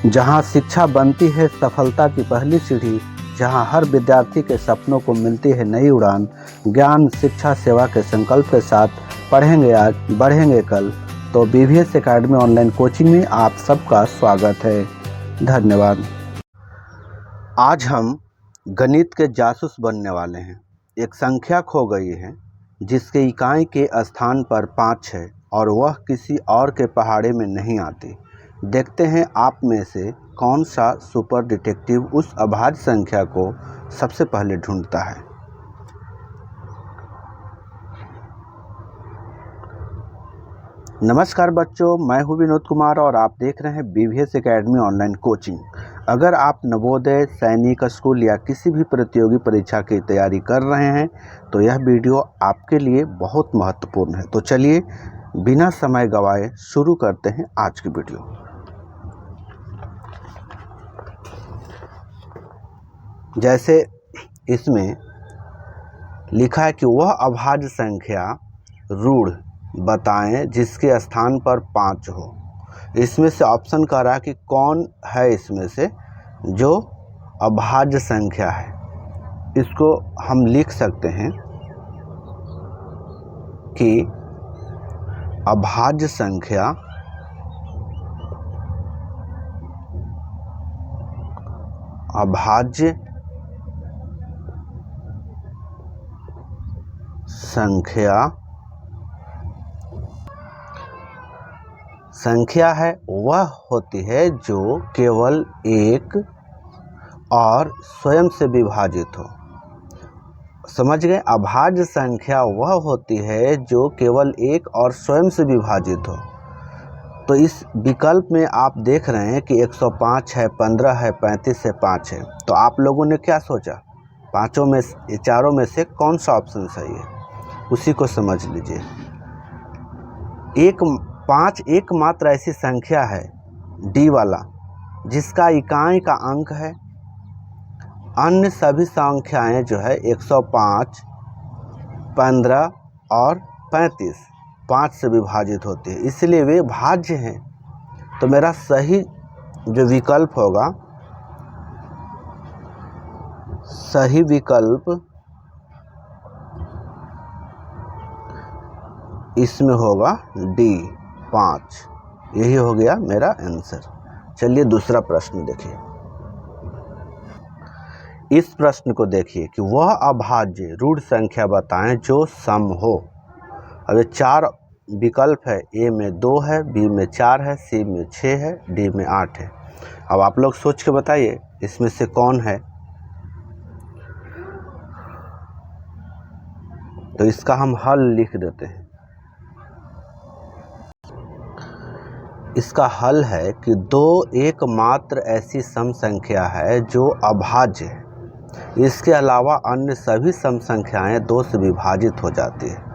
जहां शिक्षा बनती है सफलता की पहली सीढ़ी, जहां हर विद्यार्थी के सपनों को मिलती है नई उड़ान। ज्ञान शिक्षा सेवा के संकल्प के साथ पढ़ेंगे आज, बढ़ेंगे कल। तो BVS एकेडमी ऑनलाइन कोचिंग में आप सबका स्वागत है। धन्यवाद। आज हम गणित के जासूस बनने वाले हैं। एक संख्या खो गई है जिसके इकाई के स्थान पर 5 है और वह किसी और के पहाड़े में नहीं आती। देखते हैं आप में से कौन सा सुपर डिटेक्टिव उस अभाज्य संख्या को सबसे पहले ढूंढता है। नमस्कार बच्चों, मैं हूं विनोद कुमार और आप देख रहे हैं BVS एकेडमी ऑनलाइन कोचिंग। अगर आप नवोदय, सैनिक स्कूल या किसी भी प्रतियोगी परीक्षा की तैयारी कर रहे हैं तो यह वीडियो आपके लिए बहुत महत्वपूर्ण है। तो चलिए बिना समय गवाए शुरू करते हैं आज की वीडियो। जैसे इसमें लिखा है कि वह अभाज्य संख्या रूढ़ बताएं जिसके स्थान पर 5 हो। इसमें से ऑप्शन कह रहा है कि कौन है इसमें से जो अभाज्य संख्या है। इसको हम लिख सकते हैं कि अभाज्य संख्या संख्या है वह होती है जो केवल एक और स्वयं से विभाजित हो। समझ गए? अभाज्य संख्या वह होती है जो केवल एक और स्वयं से विभाजित हो। तो इस विकल्प में आप देख रहे हैं कि 105 है, 15 है, 35 है, 5 है। तो आप लोगों ने क्या सोचा? चारों में से कौन सा ऑप्शन सही है उसी को समझ लीजिए। 5 एकमात्र ऐसी संख्या है डी वाला जिसका इकाई का अंक है। अन्य सभी संख्याएं जो है 105, 15 और 35 5 से विभाजित होती है, इसलिए वे भाज्य हैं। तो मेरा सही जो विकल्प होगा, सही विकल्प इसमें होगा डी 5। यही हो गया मेरा आंसर। चलिए दूसरा प्रश्न देखिए। इस प्रश्न को देखिए कि वह अभाज्य रूढ़ संख्या बताएं जो सम हो। अब ये 4 विकल्प है। ए में 2 है, बी में 4 है, सी में 6 है, डी में 8 है। अब आप लोग सोच के बताइए इसमें से कौन है। तो इसका हम हल लिख देते हैं। इसका हल है कि 2 एकमात्र ऐसी सम संख्या है जो अभाज्य है। इसके अलावा अन्य सभी सम संख्याएं 2 से विभाजित हो जाती है।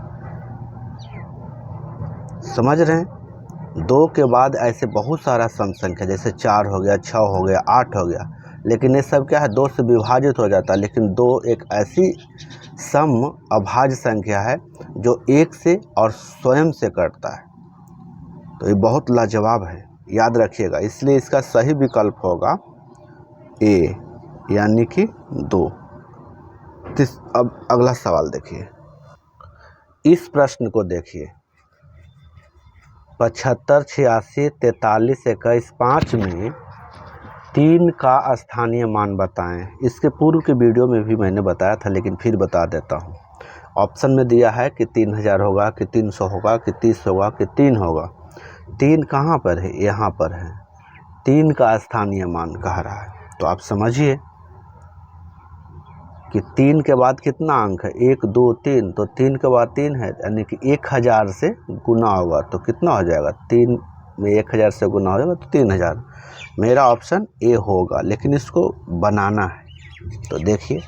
समझ रहे हैं? 2 के बाद ऐसे बहुत सारा सम संख्या जैसे 4 हो गया, 6 हो गया, 8 हो गया, लेकिन ये सब क्या है 2 से विभाजित हो जाता है। लेकिन 2 एक ऐसी सम अभाज्य संख्या है जो 1 से और स्वयं से कटता है। तो ये बहुत लाजवाब है, याद रखिएगा। इसलिए इसका सही विकल्प होगा ए, यानी कि 2। अब अगला सवाल देखिए। इस प्रश्न को देखिए। 75, 86, 43, 21, 5 में 3 का स्थानीय मान बताएं। इसके पूर्व के वीडियो में भी मैंने बताया था, लेकिन फिर बता देता हूँ। ऑप्शन में दिया है कि 3000 होगा, कि 300 होगा, कि 30 होगा, कि 3 होगा। 3 कहाँ पर है? यहाँ पर है। 3 का स्थानीय मान कह रहा है। तो आप समझिए कि 3 के बाद कितना अंक है? 1, 2, 3। तो 3 के बाद 3 है, यानी कि 1000 से गुना होगा तो कितना हो जाएगा? 3 में 1000 से गुना हो जाएगा तो 3000। मेरा ऑप्शन ए होगा, लेकिन इसको बनाना है। तो देखिए,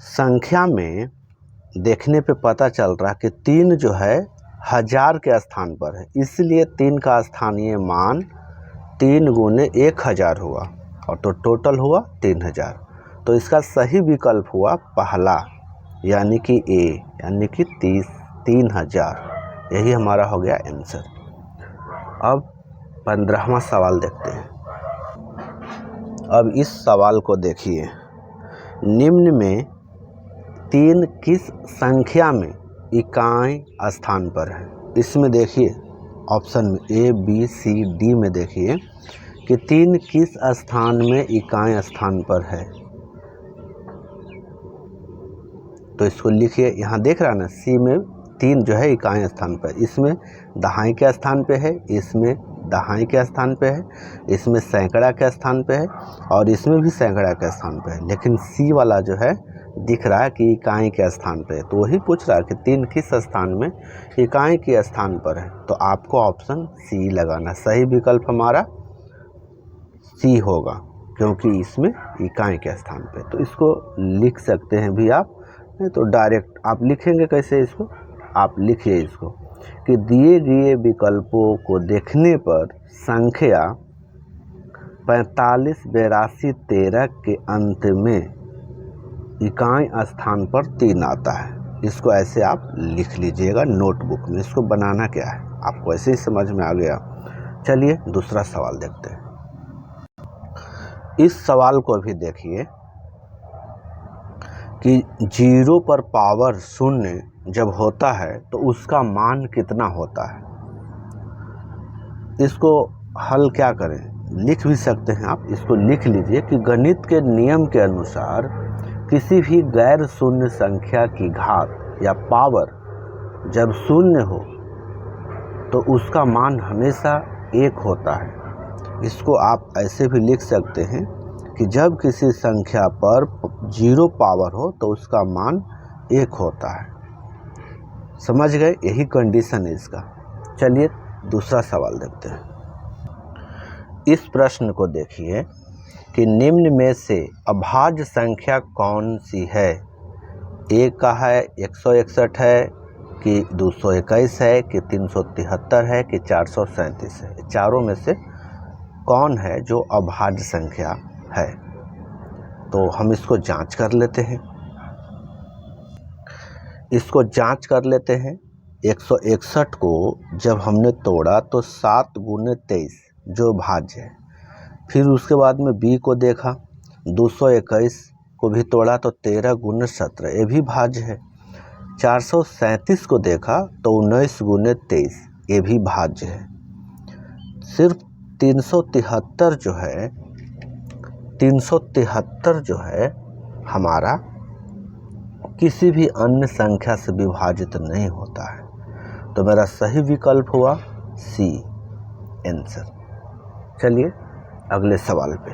संख्या में देखने पे पता चल रहा है कि 3 जो है 1000 के स्थान पर है, इसलिए 3 का स्थानीय मान 3 गुने 1000 हुआ और तो टोटल हुआ 3000। तो इसका सही विकल्प हुआ पहला, यानी कि ए, यानी कि 30,000। यही हमारा हो गया आंसर। अब 15वां सवाल देखते हैं। अब इस सवाल को देखिए, निम्न में 3 किस संख्या में इकाई स्थान पर है। इसमें देखिए ऑप्शन में A, B, C, D में देखिए कि 3 किस स्थान में इकाई स्थान पर है। तो इसको लिखिए, यहाँ देख रहा है ना, C में 3 जो है इकाई स्थान पर, इसमें दहाई के स्थान पे है, इसमें दहाई के स्थान पे है, इसमें सैकड़ा के स्थान पे है और इसमें भी सैकड़ा के स्थान पे है। लेकिन C वाला जो है दिख रहा है कि इकाई के स्थान पे है। तो वही पूछ रहा है कि 3 किस स्थान में इकाई के स्थान पर है। तो आपको ऑप्शन C लगाना, सही विकल्प हमारा C होगा, क्योंकि इसमें इकाई के स्थान पे। तो इसको लिख सकते हैं भी आप, नहीं तो डायरेक्ट आप लिखेंगे कैसे इसको, आप लिखिए इसको कि दिए गए विकल्पों को देखने पर संख्या 45, 82, 13 के अंत में इकाई स्थान पर 3 आता है। इसको ऐसे आप लिख लीजिएगा नोटबुक में। इसको बनाना क्या है, आपको ऐसे ही समझ में आ गया। चलिए दूसरा सवाल देखते हैं। इस सवाल को भी देखिए कि 0 पर पावर 0 जब होता है तो उसका मान कितना होता है। इसको हल क्या करें, लिख भी सकते हैं आप। इसको लिख लीजिए कि गणित के नियम के अनुसार किसी भी गैर शून्य संख्या की घात या पावर जब 0 हो तो उसका मान हमेशा 1 होता है। इसको आप ऐसे भी लिख सकते हैं कि जब किसी संख्या पर 0 पावर हो तो उसका मान 1 होता है। समझ गए, यही कंडीशन है इसका। चलिए दूसरा सवाल देखते हैं। इस प्रश्न को देखिए कि निम्न में से अभाज्य संख्या कौन सी है। एक का है 161 है कि 221 है कि 373 है कि 437 है। चारों में से कौन है जो अभाज्य संख्या है। तो हम इसको जांच कर लेते हैं। इसको जांच कर लेते हैं। 161 को जब हमने तोड़ा तो 7 × 23 जो भाज्य है। फिर उसके बाद में B को देखा, 221 को भी तोड़ा तो 13 × 17 ये भी भाज्य है। 437 को देखा तो 19 × 23 ये भी भाज्य है। सिर्फ 373 जो है हमारा किसी भी अन्य संख्या से विभाजित नहीं होता है। तो मेरा सही विकल्प हुआ C आंसर। चलिए अगले सवाल पे।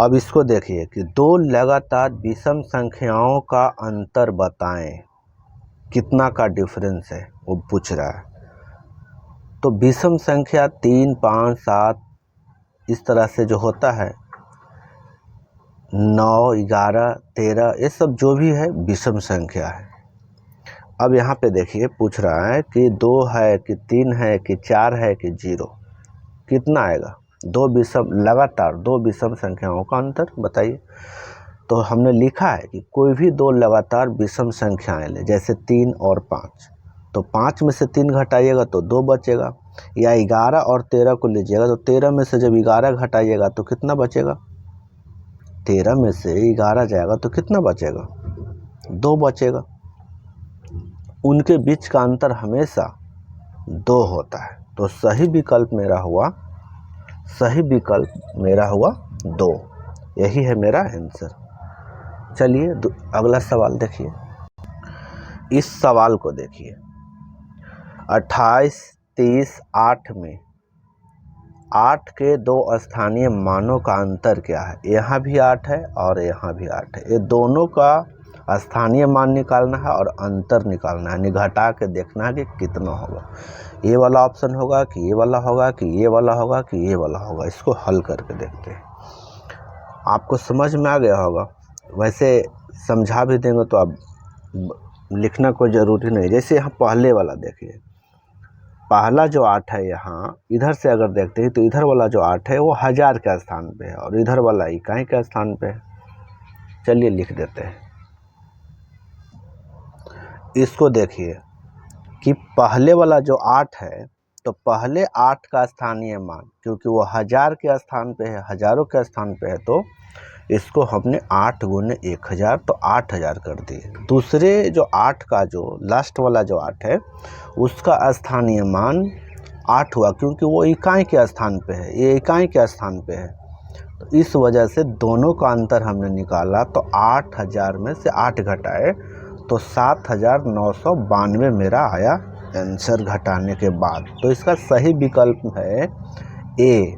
अब इसको देखिए कि 2 लगातार विषम संख्याओं का अंतर बताएं, कितना का डिफरेंस है वो पूछ रहा है। तो विषम संख्या 3, 5, 7 इस तरह से जो होता है, 9, 11, 13 ये सब जो भी है विषम संख्या है। अब यहाँ पे देखिए पूछ रहा है कि 2 है कि 3 है कि 4 है कि 0, कितना आएगा। 2 विषम लगातार 2 विषम संख्याओं का अंतर बताइए। तो हमने लिखा है कि कोई भी 2 लगातार विषम संख्याएं ले, जैसे 3 और 5, तो 5 में से 3 घटाइएगा तो 2 बचेगा। या 11 और 13 को लीजिएगा तो 13 में से जब 11 घटाइएगा तो कितना बचेगा। 13 में से 11 जाएगा तो कितना बचेगा, 2 बचेगा। उनके बीच का अंतर हमेशा 2 होता है। तो सही विकल्प मेरा हुआ 2। यही है मेरा आंसर। चलिए अगला सवाल देखिए। इस सवाल को देखिए, 28, 30, 8 में 8 के 2 स्थानीय मानों का अंतर क्या है। यहाँ भी 8 है और यहाँ भी 8 है। ये दोनों का स्थानीय मान निकालना है और अंतर निकालना है, घटा के देखना है कि कितना होगा। ये वाला ऑप्शन होगा कि ये वाला होगा कि ये वाला होगा कि ये वाला होगा। इसको हल करके देखते हैं। आपको समझ में आ गया होगा। वैसे समझा भी देंगे तो आप लिखना कोई ज़रूरी नहीं। जैसे यहाँ पहले वाला देखिए, पहला जो 8 है यहाँ इधर से अगर देखते हैं तो इधर वाला जो 8 है वो 1000 के स्थान पे है और इधर वाला इकाई के स्थान पे है। चलिए लिख देते हैं। इसको देखिए कि पहले वाला जो 8 है तो पहले 8 का स्थानीय मान, क्योंकि वो 1000 के स्थान पे है, हजारों के स्थान पे है, तो इसको हमने 8 गुने 1000 तो 8000 कर दिए। दूसरे जो 8 का जो लास्ट वाला जो 8 है उसका स्थानीय मान 8 हुआ, क्योंकि वो इकाई के स्थान पे है, ये इकाई के स्थान पे है। तो इस वजह से दोनों का अंतर हमने निकाला, तो 8000 में से 8 घटाए तो 7992 मेरा आया आंसर घटाने के बाद। तो इसका सही विकल्प है ए,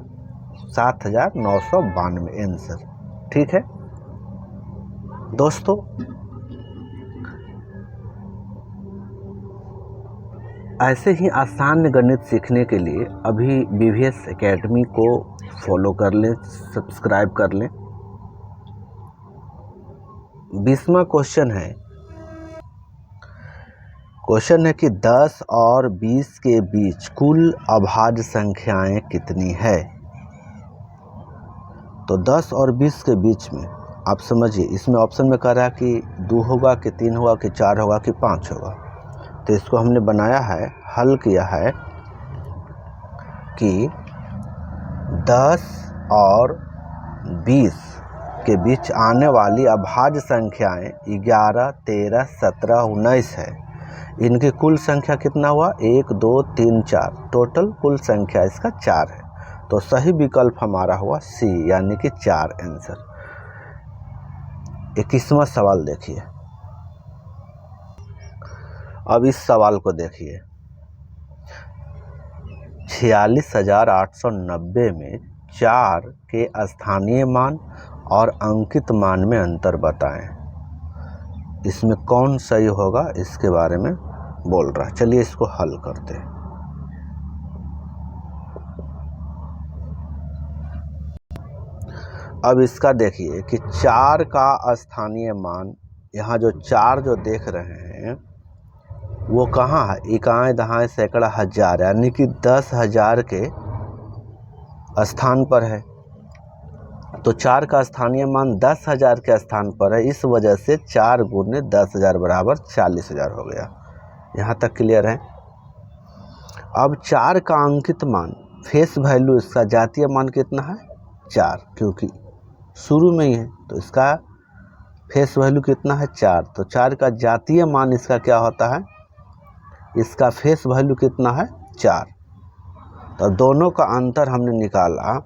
7992 आंसर। ठीक है दोस्तों, ऐसे ही आसान गणित सीखने के लिए अभी BVS एकेडमी को फॉलो कर लें, सब्सक्राइब कर लें। 20वां क्वेश्चन है कि 10 और 20 के बीच कुल अभाज्य संख्याएं कितनी है। तो 10 और 20 के बीच में आप समझिए, इसमें ऑप्शन में कह रहा है कि 2 होगा कि 3 होगा कि 4 होगा कि 5 होगा। तो इसको हमने बनाया है, हल किया है कि 10 और 20 के बीच आने वाली अभाज्य संख्याएं 11, 13, 17, 19 है। इनकी कुल संख्या कितना हुआ, 1, 2, 3, 4, टोटल कुल संख्या इसका 4 है। तो सही विकल्प हमारा हुआ सी, यानी कि 4 आंसर। 21वां सवाल देखिए। अब इस सवाल को देखिए, 46,890 में 4 के स्थानीय मान और अंकित मान में अंतर बताएं। इसमें कौन सही होगा इसके बारे में बोल रहा है। चलिए इसको हल करते हैं। अब इसका देखिए कि 4 का स्थानीय मान, यहाँ जो 4 जो देख रहे हैं वो कहाँ है, इकाई, दहाई, सैकड़ा, हजार, यानी कि 10,000 के स्थान पर है। तो 4 का स्थानीय मान 10,000 के स्थान पर है, इस वजह से 4 गुने 10,000 बराबर 40,000 हो गया। यहाँ तक क्लियर है। अब 4 का अंकित मान, फेस वैल्यू, इसका जातीय मान कितना है 4, क्योंकि शुरू में ही है, तो इसका फेस वैल्यू कितना है 4। तो 4 का जातीय मान इसका क्या होता है, इसका फेस वैल्यू कितना है 4। तो दोनों का अंतर हमने निकाला,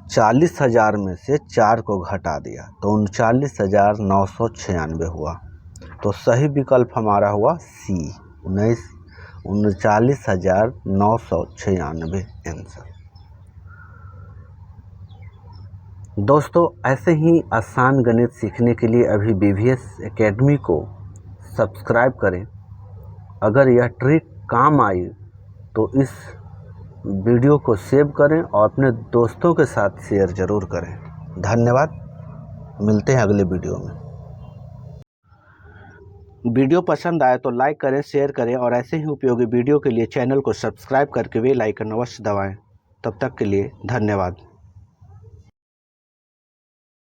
40,000 में से 4 को घटा दिया तो 39,996 हुआ। तो सही विकल्प हमारा हुआ सी, 39,996 आंसर। दोस्तों, ऐसे ही आसान गणित सीखने के लिए अभी BVS एकेडमी को सब्सक्राइब करें। अगर यह ट्रिक काम आई तो इस वीडियो को सेव करें और अपने दोस्तों के साथ शेयर ज़रूर करें। धन्यवाद, मिलते हैं अगले वीडियो में। वीडियो पसंद आए तो लाइक करें, शेयर करें और ऐसे ही उपयोगी वीडियो के लिए चैनल को सब्सक्राइब करके बेल आइकन अवश्य दबाएं। तब तक के लिए धन्यवाद।